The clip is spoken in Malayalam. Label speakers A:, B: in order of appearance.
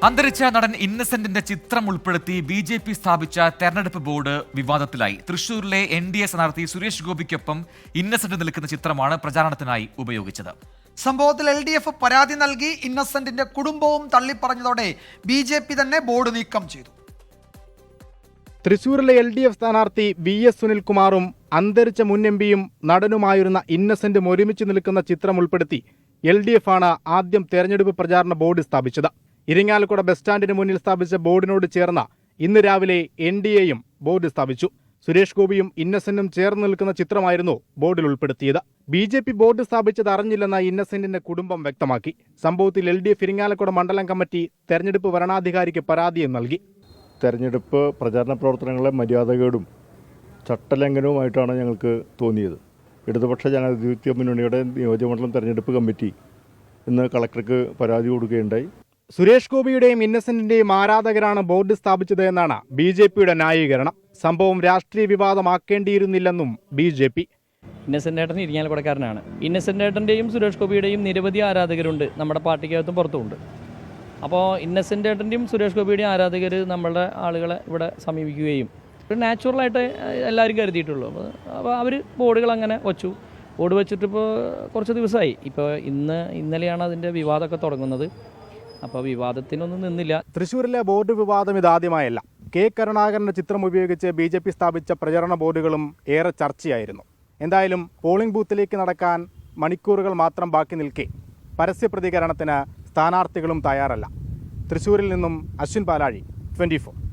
A: അന്തരിച്ച നടൻ ഇന്നസെന്റിന്റെ ചിത്രം ഉൾപ്പെടുത്തി ബി.ജെ.പി. സ്ഥാപിച്ച തെരഞ്ഞെടുപ്പ് ബോർഡ് വിവാദത്തിലായി. തൃശൂരിലെ NDA സ്ഥാനാർത്ഥി സുരേഷ് ഗോപിക്കൊപ്പം ഇന്നസെന്റ് നിൽക്കുന്ന ചിത്രമാണ് പ്രചാരണത്തിനായി ഉപയോഗിച്ചത്.
B: സംഭവത്തിൽ LDF പരാതി നൽകി ഇന്നസെന്റിന്റെ കുടുംബവും തള്ളിപ്പറഞ്ഞതോടെ ബി.ജെ.പി. തന്നെ ബോർഡ് നീക്കം ചെയ്തു.
C: തൃശൂരിലെ LDF സ്ഥാനാർത്ഥി VS സുനിൽകുമാറും അന്തരിച്ച മുൻ എംപിയും നടനുമായിരുന്ന ഇന്നസെന്റും ഒരുമിച്ച് നിൽക്കുന്ന ചിത്രം ഉൾപ്പെടുത്തി LDF ആണ് ആദ്യം തെരഞ്ഞെടുപ്പ് പ്രചാരണ ബോർഡ് സ്ഥാപിച്ചത്. ഇരിങ്ങാലക്കുട ബസ് സ്റ്റാൻഡിന് മുന്നിൽ സ്ഥാപിച്ച ബോർഡിനോട് ചേർന്ന ഇന്ന് രാവിലെ NDAയും ബോർഡ് സ്ഥാപിച്ചു. സുരേഷ് ഗോപിയും ഇന്നസെന്റും ചേർന്ന് നിൽക്കുന്ന ചിത്രമായിരുന്നു ബോർഡിൽ ഉൾപ്പെടുത്തിയത്. ബി.ജെ.പി. ബോർഡ് സ്ഥാപിച്ചത് അറിഞ്ഞില്ലെന്ന ഇന്നസെന്റിന്റെ കുടുംബം വ്യക്തമാക്കി. സംഭവത്തിൽ LDF ഇരിങ്ങാലക്കുട മണ്ഡലം കമ്മിറ്റി തെരഞ്ഞെടുപ്പ് വരണാധികാരിക്ക് പരാതിയും നൽകി.
D: തെരഞ്ഞെടുപ്പ് പ്രചാരണ പ്രവർത്തനങ്ങളെ മര്യാദകേടും ചട്ടലംഘനവുമായിട്ടാണ് ഞങ്ങൾക്ക് തോന്നിയത്. ഇടതുപക്ഷ ജനാധിപത്യ മുന്നണിയുടെ നിയോജകമണ്ഡലം തെരഞ്ഞെടുപ്പ് കമ്മിറ്റി ഇന്ന് കളക്ടർക്ക് പരാതി കൊടുക്കുകയുണ്ടായി.
C: സുരേഷ് ഗോപിയുടെയും ഇന്നസെന്റിന്റെയും ആരാധകരാണ് ബോർഡ് സ്ഥാപിച്ചത് എന്നാണ് ബി.ജെ.പിയുടെ ന്യായീകരണം. സംഭവം രാഷ്ട്രീയ വിവാദമാക്കേണ്ടിയിരുന്നില്ലെന്നും ബി.ജെ.പി.
E: ഇന്നസെന്റ് ഏട്ടൻ ഇരിങ്ങാലക്കുടക്കാരനാണ്. ഇന്നസെന്റ് ഏട്ടൻ്റെയും സുരേഷ് ഗോപിയുടെയും നിരവധി ആരാധകരുണ്ട്, നമ്മുടെ പാർട്ടിക്കകത്തും പുറത്തുമുണ്ട്. അപ്പോൾ ഇന്നസെന്റ് ഏട്ടൻ്റെയും സുരേഷ് ഗോപിയുടെയും ആരാധകർ നമ്മളുടെ ആളുകളെ ഇവിടെ സമീപിക്കുകയും ഒരു നാച്ചുറലായിട്ട് എല്ലാവരും കരുതിയിട്ടുള്ളൂ. അപ്പോൾ അവർ ബോർഡുകൾ അങ്ങനെ വച്ചു. ബോർഡ് വെച്ചിട്ടിപ്പോൾ കുറച്ച് ദിവസമായി. ഇപ്പോൾ ഇന്നലെയാണ് അതിൻ്റെ വിവാദമൊക്കെ തുടങ്ങുന്നത്. അപ്പോൾ വിവാദത്തിനൊന്നും നിന്നില്ല.
C: തൃശ്ശൂരിലെ ബോർഡ് വിവാദം ഇതാദ്യമായല്ല. കെ കരുണാകരന്റെ ചിത്രം ഉപയോഗിച്ച് ബി.ജെ.പി. സ്ഥാപിച്ച പ്രചരണ ബോർഡുകളും ഏറെ ചർച്ചയായിരുന്നു. എന്തായാലും പോളിംഗ് ബൂത്തിലേക്ക് നടക്കാൻ മണിക്കൂറുകൾ മാത്രം ബാക്കി നിൽക്കെ പരസ്യ പ്രതികരണത്തിന് സ്ഥാനാർത്ഥികളും തയ്യാറല്ല. തൃശ്ശൂരിൽ നിന്നും അശ്വിൻ പാലാഴി, 24.